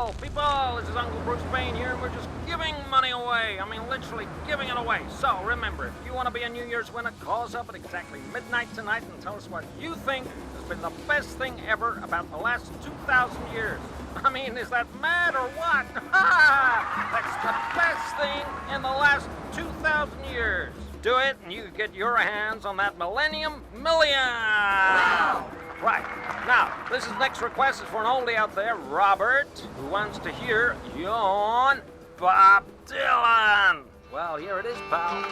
People, this is Uncle Bruce Payne here, and we're just giving money away. I mean, literally giving it away. So, remember, if you want to be a New Year's winner, call us up at exactly midnight tonight and tell us what you think has been the best thing ever about the last 2,000 years. I mean, is that mad or what? That's the best thing in the last 2,000 years. Do it, and you get your hands on that Millennium Million. Wow. Right. Now, this next request is for an oldie out there, Robert, who wants to hear Yawn Bob Dylan. Well, here it is, pal.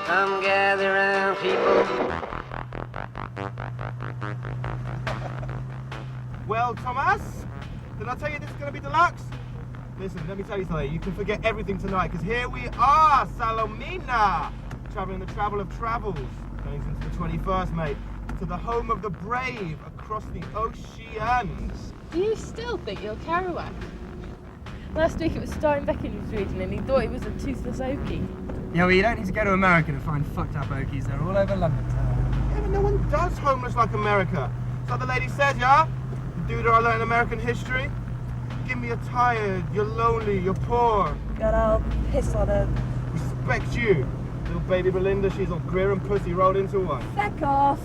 Come gather round, people. Well, Thomas, did I tell you this is going to be deluxe? Listen, let me tell you something. You can forget everything tonight, because here we are, Salomina, traveling the travel of travels, going into the 21st, mate, to the home of the brave across the oceans. Do you still think you're Kerouac? Last week it was Steinbeck who was reading and he thought he was a toothless Okie. Yeah, well, you don't need to go to America to find fucked up Okies. They're all over London town. Yeah, but no one does homeless like America. So the lady said, yeah? The dude I learned American history. Give me you're tired, you're lonely, you're poor. God, I'll piss on her. Respect you. Little baby Belinda, she's all Greer and pussy rolled into one. Feck off.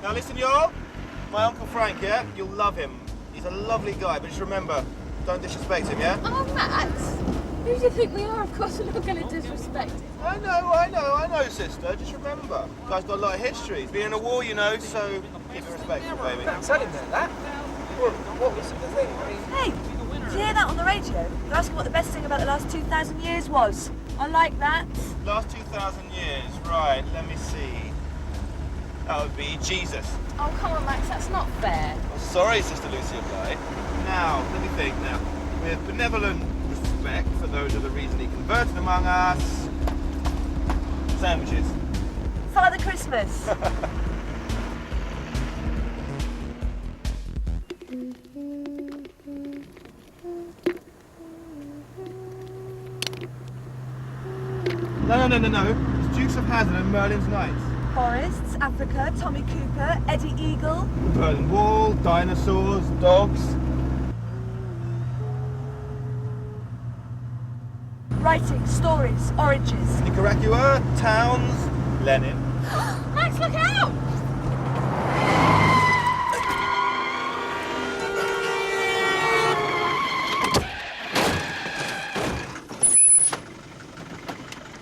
Now listen, y'all. My Uncle Frank, yeah? You'll love him. He's a lovely guy, but just remember, don't disrespect him, yeah? Oh, Matt! Who do you think we are? Of course we're not going to disrespect him. I know, sister. Just remember. Guy's got a lot of history. He's been in a war, you know, so keep it respectful, baby. Tell him that. What was the thing? I mean... Hey, did you hear that on the radio? They're asking what the best thing about the last 2,000 years was. I like that. Last 2,000 years, right, let me see. That would be Jesus. Oh, come on, Max, that's not fair. Oh, sorry, Sister Lucia Bly. Now, let me think now. With benevolent respect for those of the recently converted among us, sandwiches. Father Christmas. No. It's Dukes of Hazzard and Merlin's Knights. Forests, Africa, Tommy Cooper, Eddie Eagle. The Berlin Wall, dinosaurs, dogs. Writing, stories, origins. Nicaragua, towns, Lenin. Max, look out!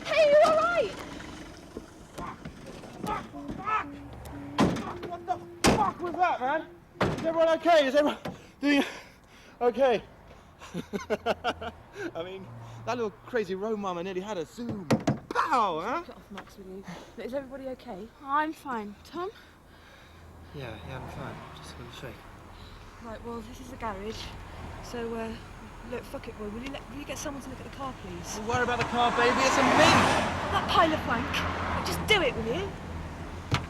Hey, you all right? What the fuck was that, man? Is everyone okay? Is everyone doing okay? I mean, that little crazy road mama nearly had a zoom. Pow, huh? Get off, Max, with you. Is everybody okay? I'm fine. Tom? Yeah, I'm fine. Just a little shake. Right, well, this is the garage. So, look, fuck it, boy. Will you get someone to look at the car, please? Don't worry about the car, baby. It's a me. That pile of wank. Just do it, will you?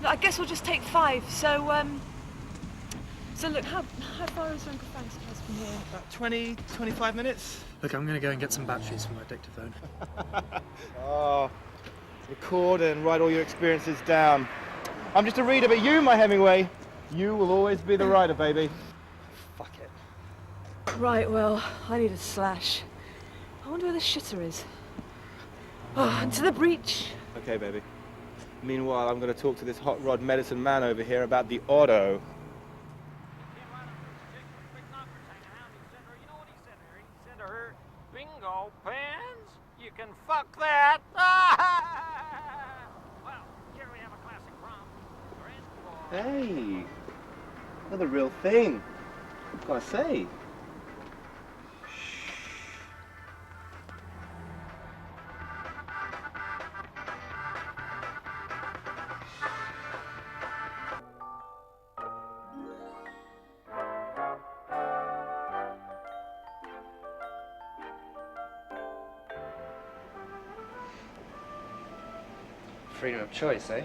Look, I guess we'll just take 5. So So look, how far is Uncle Frank's house from here? About 20, 25 minutes. Look, I'm gonna go and get some batteries for my dictaphone. Oh, record and write all your experiences down. I'm just a reader, but you, my Hemingway, you will always be the writer, baby. Fuck it. Right, well, I need a slash. I wonder where the shitter is. Oh, into the breach. Okay, baby. Meanwhile, I'm going to talk to this hot rod medicine man over here about the auto. He said to her, bingo pants? You can fuck that. Well, here we have a classic from Hey, you're the real thing. What can I say? Freedom of choice, eh?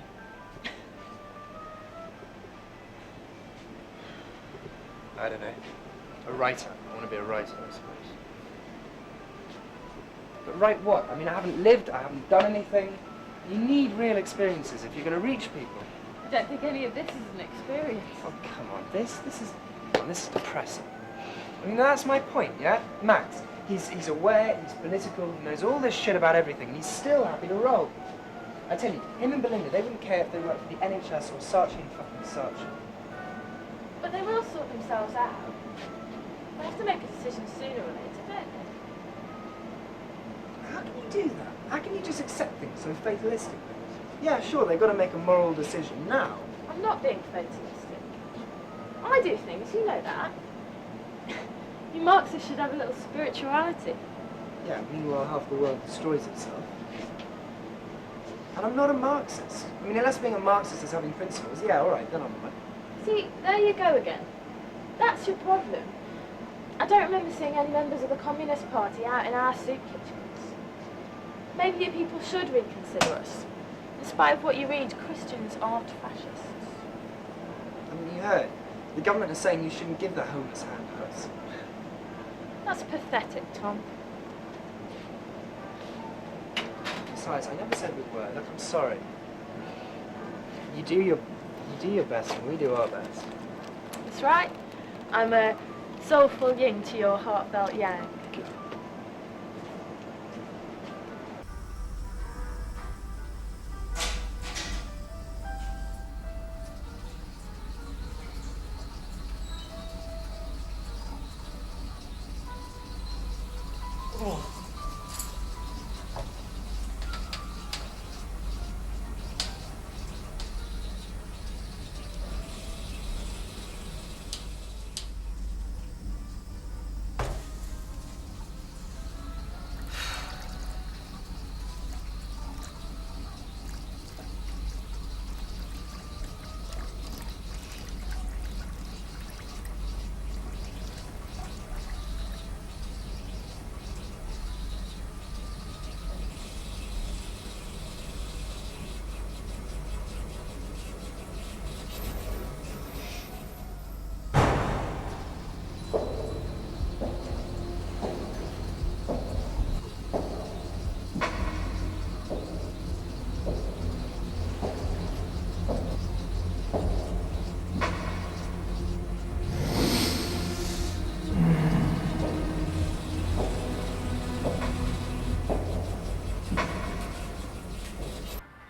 I don't know. A writer. I want to be a writer, I suppose. But write what? I mean, I haven't lived, I haven't done anything. You need real experiences if you're going to reach people. I don't think any of this is an experience. Oh, come on. This is depressing. I mean, that's my point, yeah? Max, he's aware, he's political, he knows all this shit about everything, and he's still happy to roll. I tell you, him and Belinda, they wouldn't care if they worked for the NHS or Saatchi and fucking Saatchi. But they will sort themselves out. They have to make a decision sooner or later, don't they? How can you do that? How can you just accept things so fatalistically? Yeah, sure, they've got to make a moral decision now. I'm not being fatalistic. I do things, you know that. You Marxists should have a little spirituality. Yeah, meanwhile half the world destroys itself. And I'm not a Marxist. I mean, unless being a Marxist is having principles, yeah, all right, then I'm right. See, there you go again. That's your problem. I don't remember seeing any members of the Communist Party out in our soup kitchens. Maybe you people should reconsider us. In spite of what you read, Christians aren't fascists. I mean, you heard. The government is saying you shouldn't give the homeless handouts. That's pathetic, Tom. Besides, I never said a word. Look, I'm sorry. You do your best and we do our best. That's right. I'm a soulful yin to your heartfelt yang.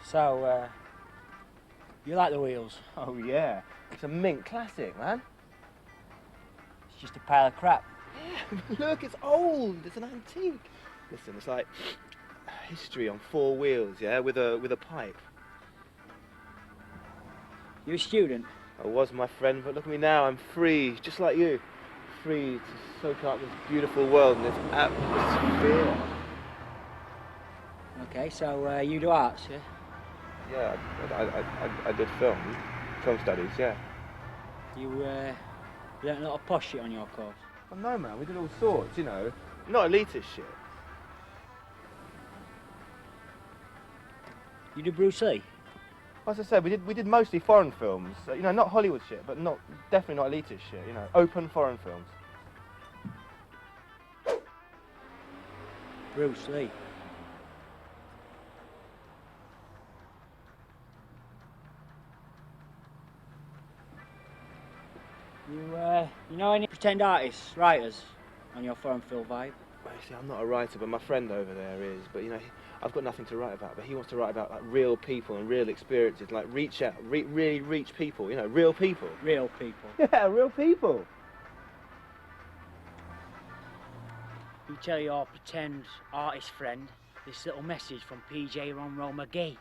So, you like the wheels? Oh yeah, it's a mint classic, man. It's just a pile of crap. Look, it's old. It's an antique. Listen, it's like history on four wheels, yeah, with a pipe. You a student? I was, my friend, but look at me now. I'm free, just like you. Free to soak up this beautiful world and this atmosphere. Okay, so you do arts, yeah? Yeah, I did film studies, yeah. You learnt a lot of posh shit on your course. Oh no, man, we did all sorts, you know. Not elitist shit. You do Bruce Lee? As I said, we did mostly foreign films. You know, not Hollywood shit, but definitely not elitist shit. You know, open foreign films. Bruce Lee. You know any pretend artists, writers, on your foreign film vibe? Well, you see, I'm not a writer, but my friend over there is. But you know, I've got nothing to write about. But he wants to write about like real people and real experiences, like reach out, really reach people. You know, real people. Real people. Yeah, real people. You tell your pretend artist friend this little message from PJ Ronro McGee.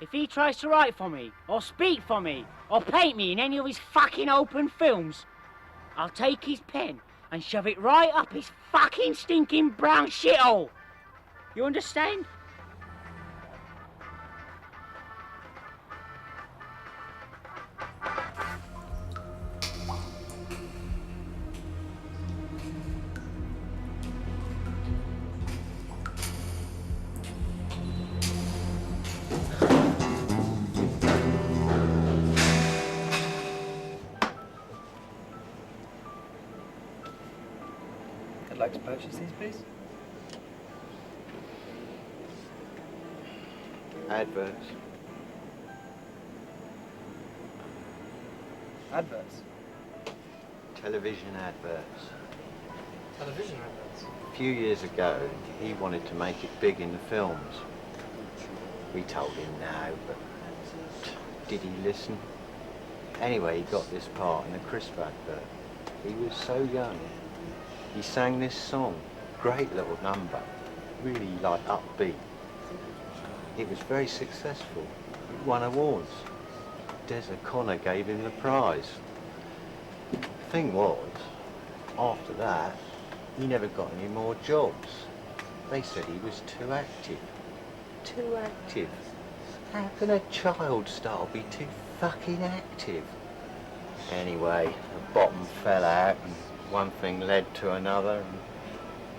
If he tries to write for me, or speak for me, or paint me in any of his fucking open films, I'll take his pen and shove it right up his fucking stinking brown shithole. You understand? I'd like to purchase these, please. Adverts. Adverts. Television adverts. Television adverts. A few years ago, he wanted to make it big in the films. We told him no, but did he listen? Anyway, he got this part in a crisp advert. He was so young. He sang this song, great little number, really like upbeat. It was very successful. It won awards. Des O'Connor gave him the prize. The thing was, after that, he never got any more jobs. They said he was too active. Too active? How can a child star be too fucking active? Anyway, the bottom fell out and one thing led to another, and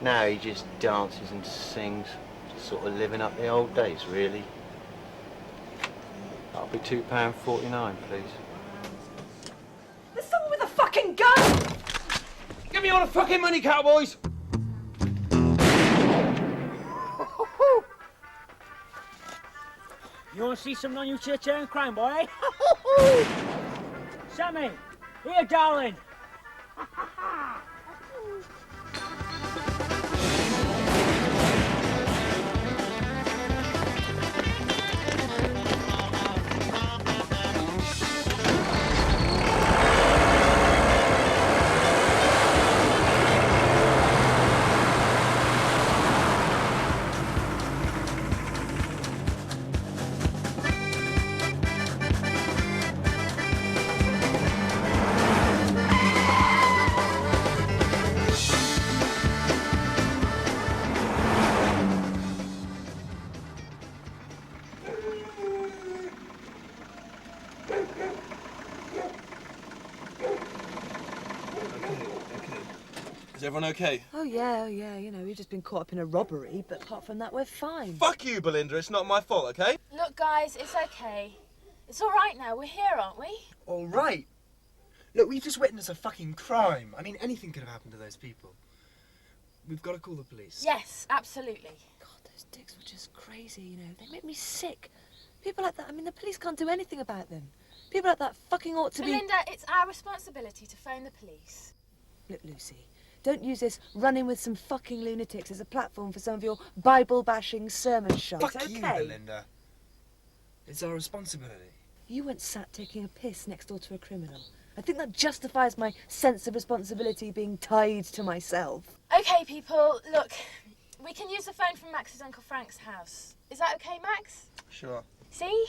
now he just dances and sings, just sort of living up the old days, really. That'll be £2.49, please. There's someone with a fucking gun! Give me all the fucking money, cowboys! You want to see some non-utilitarian crime, boy, eh? Sammy, here, darling. Is everyone okay? Oh yeah, you know, we've just been caught up in a robbery, but apart from that, we're fine. Fuck you, Belinda, it's not my fault, okay? Look, guys, it's okay. It's all right now. We're here, aren't we? All right. Look, we've just witnessed a fucking crime. I mean, anything could have happened to those people. We've got to call the police. Yes, absolutely. God, those dicks were just crazy, you know. They make me sick. People like that, I mean, the police can't do anything about them. People like that fucking ought to Belinda, it's our responsibility to phone the police. Look, Lucy, don't use this running with some fucking lunatics as a platform for some of your Bible-bashing sermon shots, Fuck okay? you, Belinda. It's our responsibility. You weren't sat taking a piss next door to a criminal. I think that justifies my sense of responsibility being tied to myself. Okay, people, look, we can use the phone from Max's Uncle Frank's house. Is that okay, Max? Sure. See?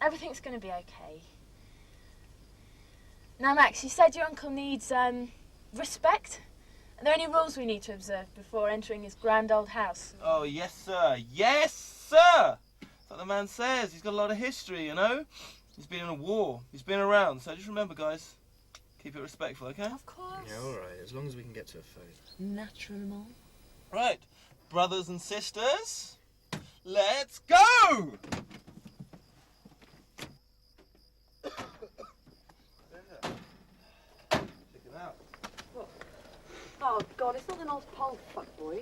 Everything's going to be okay. Now, Max, you said your uncle needs, respect? Are there any rules we need to observe before entering his grand old house? Oh, yes, sir. Yes, sir! That's what the man says. He's got a lot of history, you know? He's been in a war. He's been around. So just remember, guys, keep it respectful, okay? Of course. Yeah, all right, as long as we can get to a phone. Naturellement. Right. Brothers and sisters, let's go! Oh, God, it's not the North Pole, fuckboy.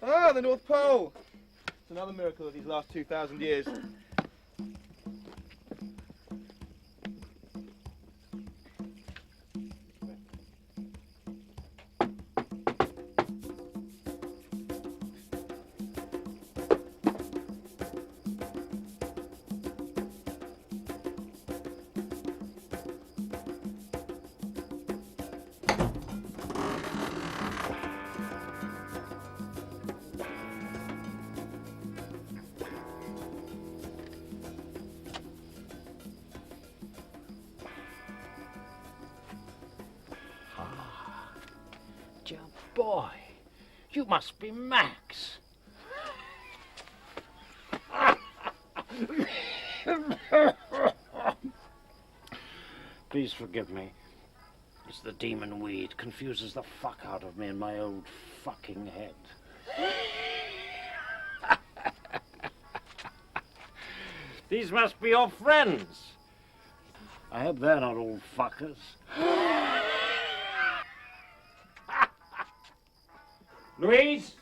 Ah, the North Pole. It's another miracle of these last 2,000 years. Dear boy, you must be Max. Please forgive me. It's the demon weed. Confuses the fuck out of me in my old fucking head. These must be your friends. I hope they're not all fuckers. Louise?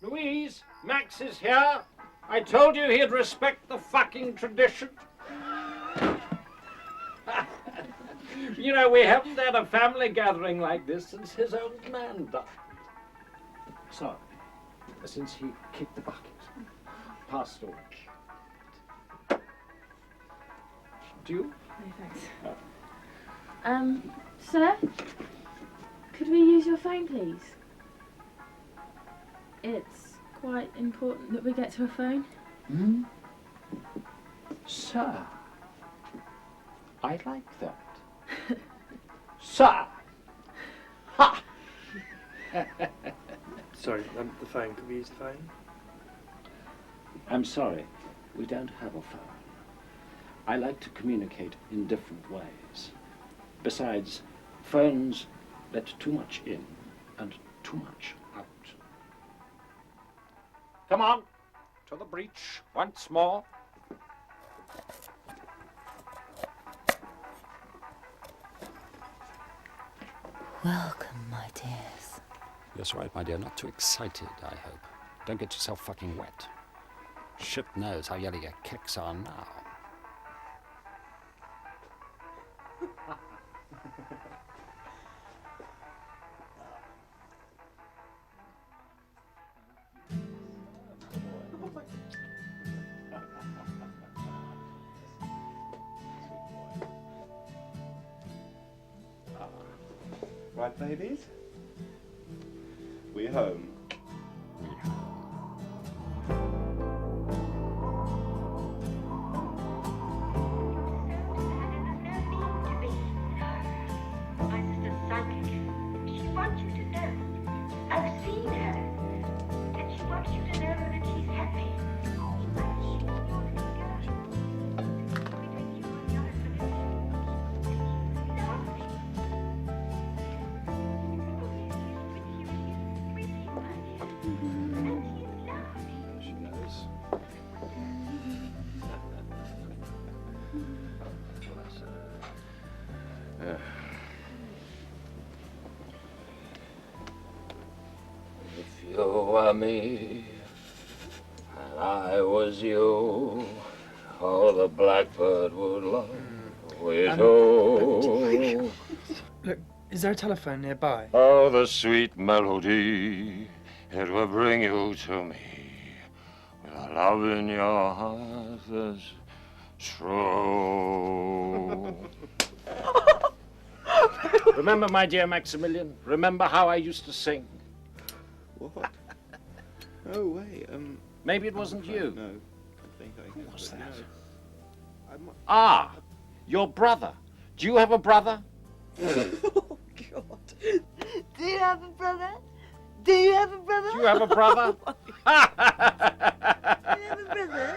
Louise? Max is here. I told you he'd respect the fucking tradition. You know, we haven't had a family gathering like this since his old man died. Sorry, since he kicked the bucket. Passed away. Do you? No, thanks. Sir? Could we use your phone, please? It's quite important that we get to a phone. Hmm? Sir. I like that. Sir! Ha! Sorry, the phone. Could we use the phone? I'm sorry, we don't have a phone. I like to communicate in different ways. Besides, phones let too much in and too much out. Come on, to the breach once more. Welcome, my dears. That's right, my dear. Not too excited, I hope. Don't get yourself fucking wet. Shit knows how yellow your kicks are now. Right, babies? We're home. If you were me, and I was you, oh, the blackbird would love with you. Look, is there a telephone nearby? Oh, the sweet melody, it will bring you to me, with a love in your heart that's true. Remember, my dear Maximilian, remember how I used to sing? What? Oh, wait, Maybe it wasn't you. No, I think I Who was that? No. Ah, your brother. Do you have a brother? Oh, God. Do you have a brother? Do you have a brother? Do you have a brother? Do you have a brother?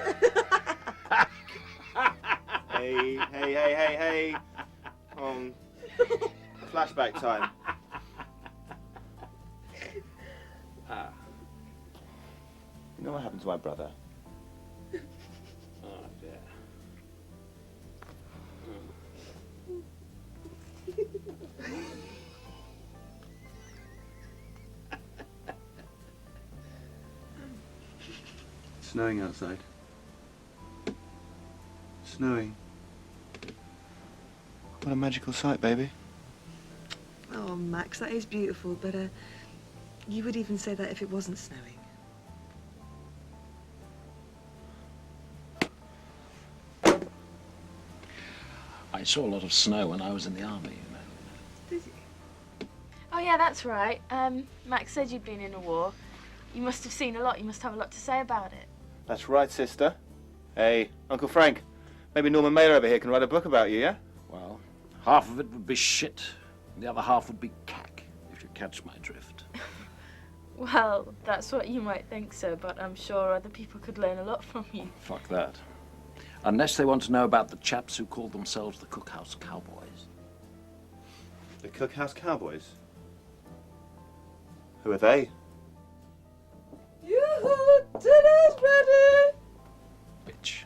Hey. Flashback time. You know what happened to my brother? Oh, dear. It's snowing outside. Snowing. What a magical sight, baby. Oh, Max, that is beautiful, but you would even say that if it wasn't snowing. I saw a lot of snow when I was in the army, you know. Did you? Oh yeah, that's right. Max said you'd been in a war. You must have seen a lot. You must have a lot to say about it. That's right, sister. Hey, Uncle Frank, maybe Norman Mailer over here can write a book about you, yeah? Well, half of it would be shit, and the other half would be cack, if you catch my drift. Well, that's what you might think, sir, but I'm sure other people could learn a lot from you. Fuck that. Unless they want to know about the chaps who call themselves the Cookhouse Cowboys. The Cookhouse Cowboys? Who are they? Yoo-hoo! Dinner's ready! Bitch.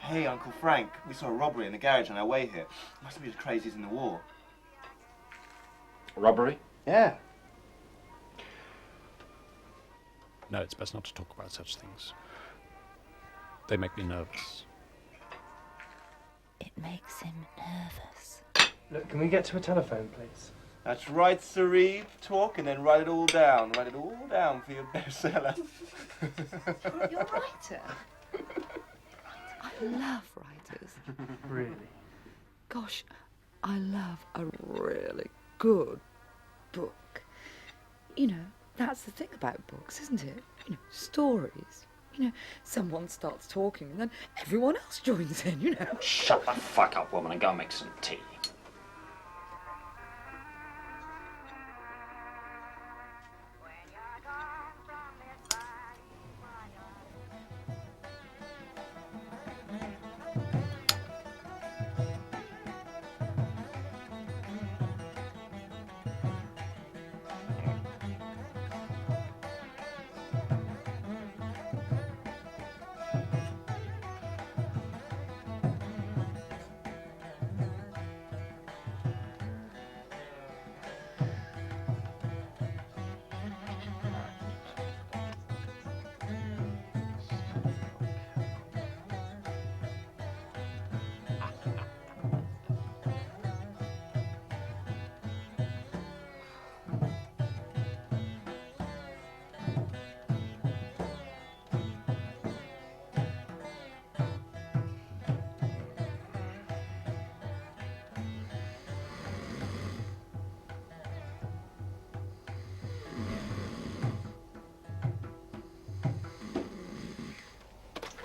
Hey, Uncle Frank, we saw a robbery in the garage on our way here. Must be as crazy as in the war. Robbery? Yeah. No, it's best not to talk about such things. They make me nervous. It makes him nervous. Look, can we get to a telephone, please? That's right, Sarib. Talk and then write it all down. Write it all down for your bestseller. You're a writer. I love writers. Really? Gosh, I love a really good book. You know, that's the thing about books, isn't it? You know, stories. You know, someone starts talking and then everyone else joins in, you know. Shut the fuck up, woman, and go make some tea.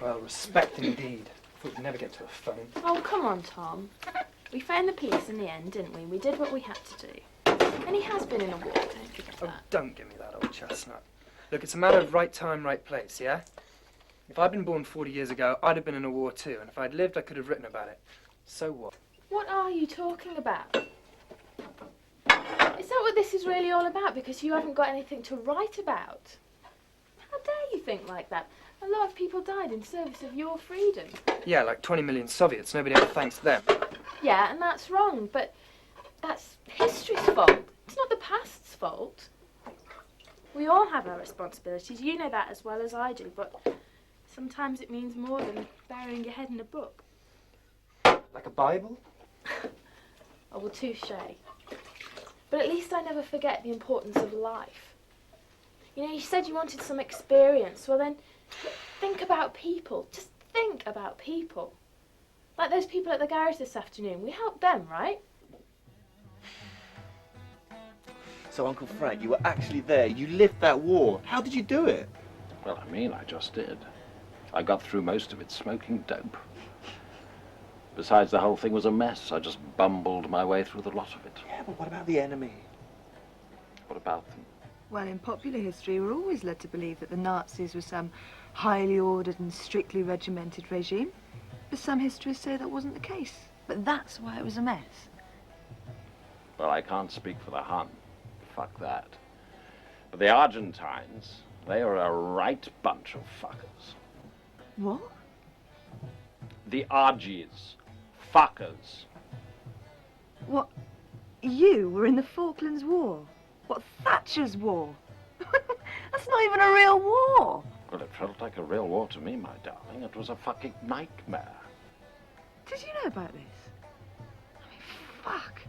Well, respect indeed. Thought we'd never get to a phone. Oh, come on, Tom. We found the police in the end, didn't we? We did what we had to do. And he has been in a war, don't forget Oh, that. don't give me that old chestnut. Look, it's a matter of right time, right place, yeah? If I'd been born 40 years ago, I'd have been in a war too, and if I'd lived, I could have written about it. So what? What are you talking about? Is that what this is really all about? Because you haven't got anything to write about? How dare you think like that? A lot of people died in service of your freedom. Yeah, like 20 million Soviets. Nobody ever thanks them. Yeah, and that's wrong, but that's history's fault. It's not the past's fault. We all have our responsibilities. You know that as well as I do, but sometimes it means more than burying your head in a book. Like a Bible? Oh, well, touche. But at least I never forget the importance of life. You know, you said you wanted some experience. Well, then, think about people. Just think about people. Like those people at the garage this afternoon. We helped them, right? So, Uncle Frank, you were actually there. You lived that war. How did you do it? Well, I mean, I just did. I got through most of it smoking dope. Besides, the whole thing was a mess. I just bumbled my way through the lot of it. Yeah, but what about the enemy? What about them? Well, in popular history, we're always led to believe that the Nazis were some highly ordered and strictly regimented regime. But some historians say that wasn't the case. But that's why it was a mess. Well, I can't speak for the Hun. Fuck that. But the Argentines, they are a right bunch of fuckers. What? The Argies. Fuckers. What? You were in the Falklands War? What, Thatcher's war? That's not even a real war. Well, it felt like a real war to me, my darling. It was a fucking nightmare. Did you know about this? I mean, fuck.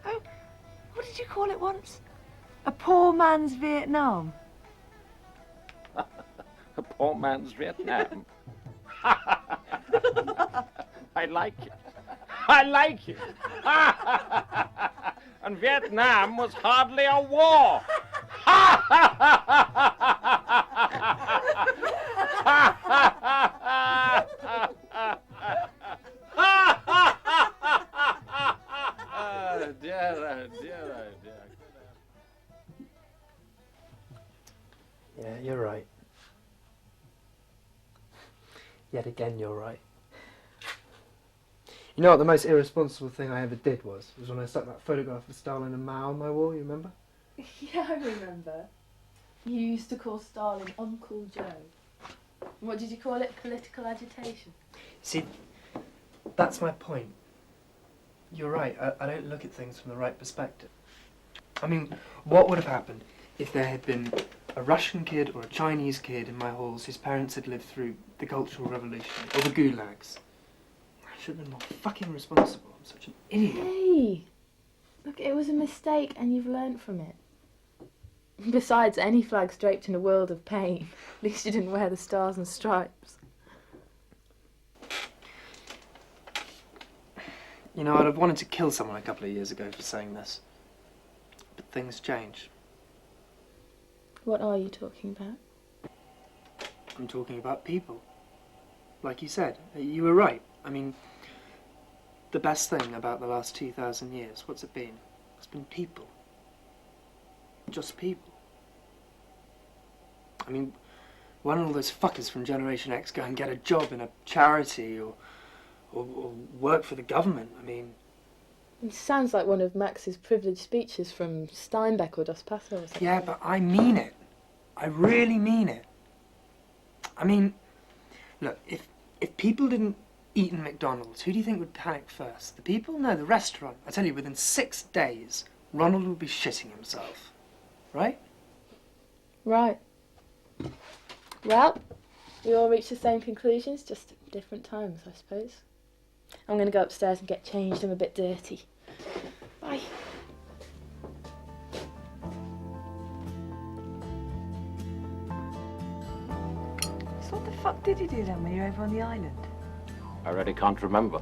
Oh, what did you call it once? A poor man's Vietnam. A poor man's Vietnam. I like it. I like it. And Vietnam was hardly a war. Oh, dear, oh, dear, oh, dear. Yeah, you're right. Yet again, you're right. You know what the most irresponsible thing I ever did was when I stuck that photograph of Stalin and Mao on my wall, you remember? Yeah, I remember. You used to call Stalin Uncle Joe. What did you call it? Political agitation? See, that's my point. You're right, I don't look at things from the right perspective. I mean, what would have happened if there had been a Russian kid or a Chinese kid in my halls whose parents had lived through the Cultural Revolution or the gulags? I should have been more fucking responsible. I'm such an idiot. Hey! Look, it was a mistake and you've learnt from it. Besides, any flag's draped in a world of pain. At least you didn't wear the stars and stripes. You know, I'd have wanted to kill someone a couple of years ago for saying this. But things change. What are you talking about? I'm talking about people. Like you said, you were right. I mean, the best thing about the last 2,000 years, what's it been? It's been people. Just people. I mean, why don't all those fuckers from Generation X go and get a job in a charity or work for the government? I mean... It sounds like one of Max's privileged speeches from Steinbeck or Dos Passos or something. Yeah, but I mean it. I really mean it. I mean, look, if people didn't eat in McDonald's, who do you think would panic first? The people? No, the restaurant. I tell you, within 6 days, Ronald would be shitting himself. Right? Right. Well, we all reached the same conclusions, just at different times, I suppose. I'm going to go upstairs and get changed. I'm a bit dirty. Bye. So what the fuck did you do then when you were over on the island? I really can't remember.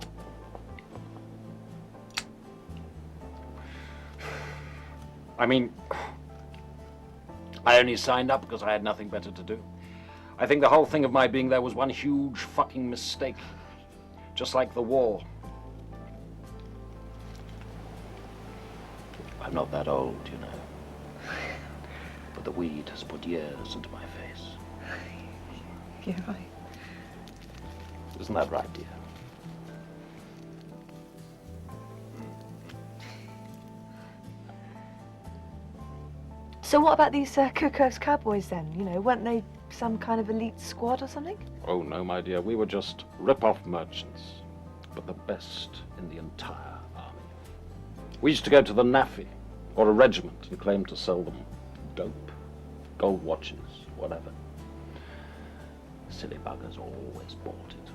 I mean, I only signed up because I had nothing better to do. I think the whole thing of my being there was one huge fucking mistake. Just like the war. I'm not that old, you know. But the weed has put years into my face. You're right. Isn't that right, dear? So what about these Cookhouse Cowboys then? You know, weren't they some kind of elite squad or something? Oh, no, my dear. We were just rip-off merchants, but the best in the entire army. We used to go to the NAFI or a regiment and claim to sell them dope, gold watches, whatever. Silly buggers always bought it.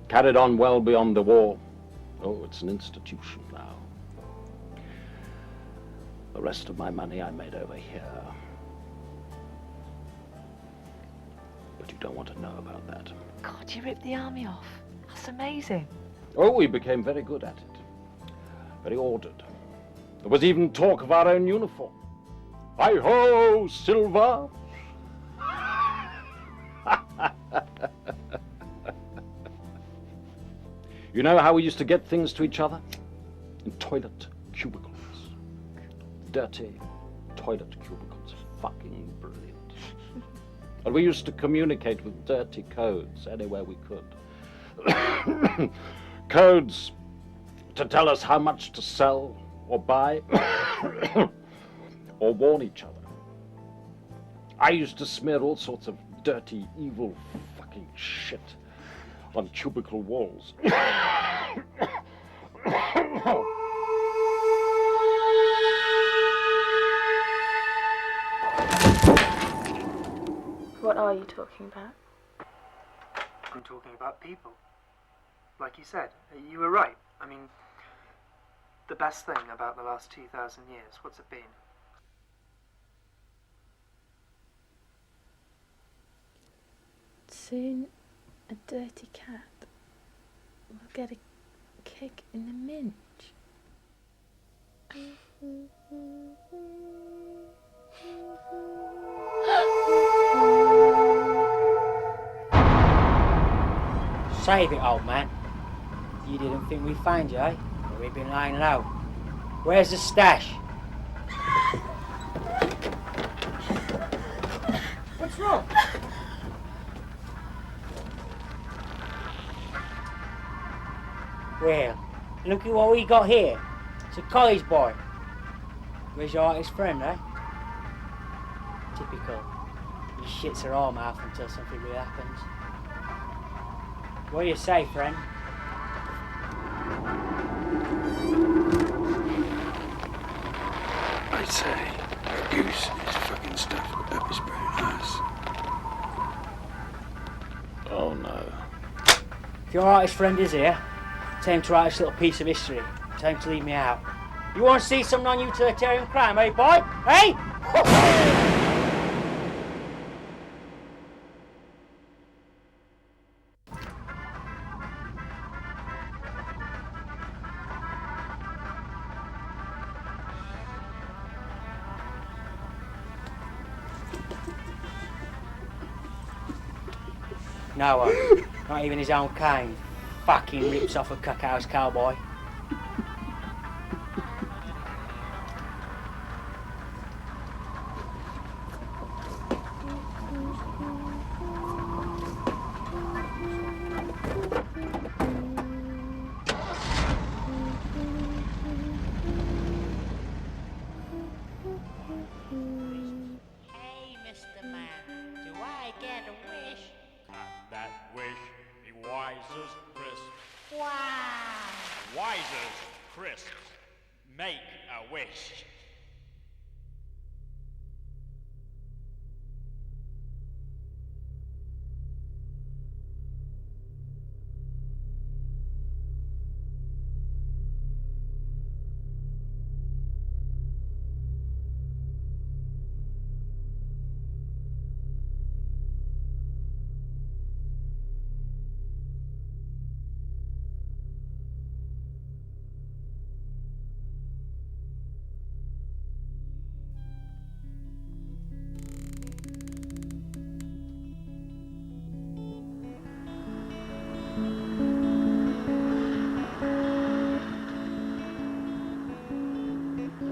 Carried on well beyond the war. Oh, it's an institution now. The rest of my money I made over here. But you don't want to know about that. God, you ripped the army off. That's amazing. Oh, we became very good at it. Very ordered. There was even talk of our own uniform. Hi-ho, Silver! You know how we used to get things to each other? In toilet cubicles. Dirty toilet cubicles. Fucking brilliant. And we used to communicate with dirty codes anywhere we could. Codes to tell us how much to sell or buy or warn each other. I used to smear all sorts of dirty, evil fucking shit on cubicle walls. What are you talking about? I'm talking about people. Like you said, you were right. I mean, the best thing about the last 2,000 years, what's it been? Soon, a dirty cat will get a kick in the minge. Save it, old man. You didn't think we'd find you, eh? Well, we've been lying low. Where's the stash? What's wrong? Well, look at what we got here. It's a college boy. Where's your artist friend, eh? Typical. He shits her all mouth until something really happens. What do you say, friend? I'd say a goose is fucking stuffed with pepper spray and ice. Oh no. If your artist friend is here, tell him to write this little piece of history. Tell him to leave me out. You want to see some non-utilitarian crime, eh, boy? Hey? No one, not even his own kind, fucking rips off a cockhouse cowboy. Hey, Mr. Man, do I get a wish? That wish be wise as crisp. Wow! Wise as crisp. Make a wish.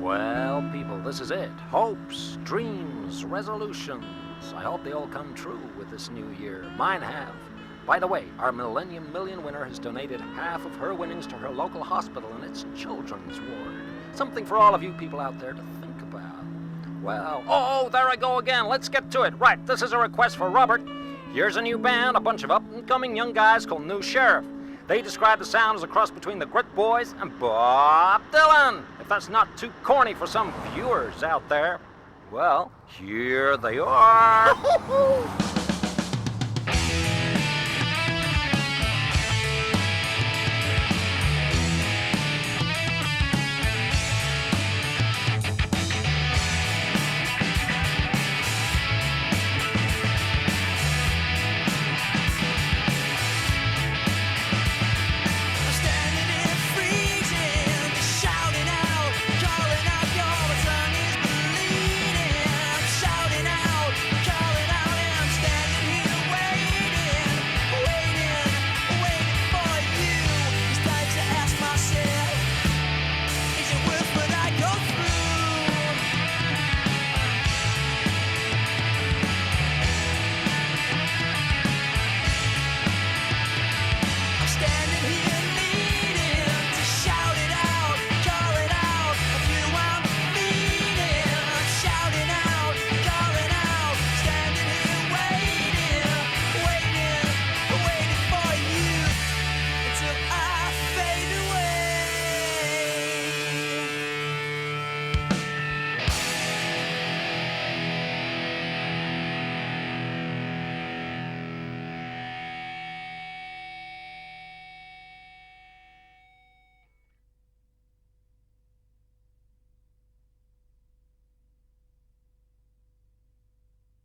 Well, people, this is it. Hopes, dreams, resolutions. I hope they all come true with this new year. Mine have. By the way, our Millennium Million winner has donated half of her winnings to her local hospital in its children's ward. Something for all of you people out there to think about. Well, oh, there I go again. Let's get to it. Right, this is a request for Robert. Here's a new band, a bunch of up-and-coming young guys called New Sheriff. They describe the sound as a cross between the Grit Boys and Bob Dylan. If that's not too corny for some viewers out there, well, here they are.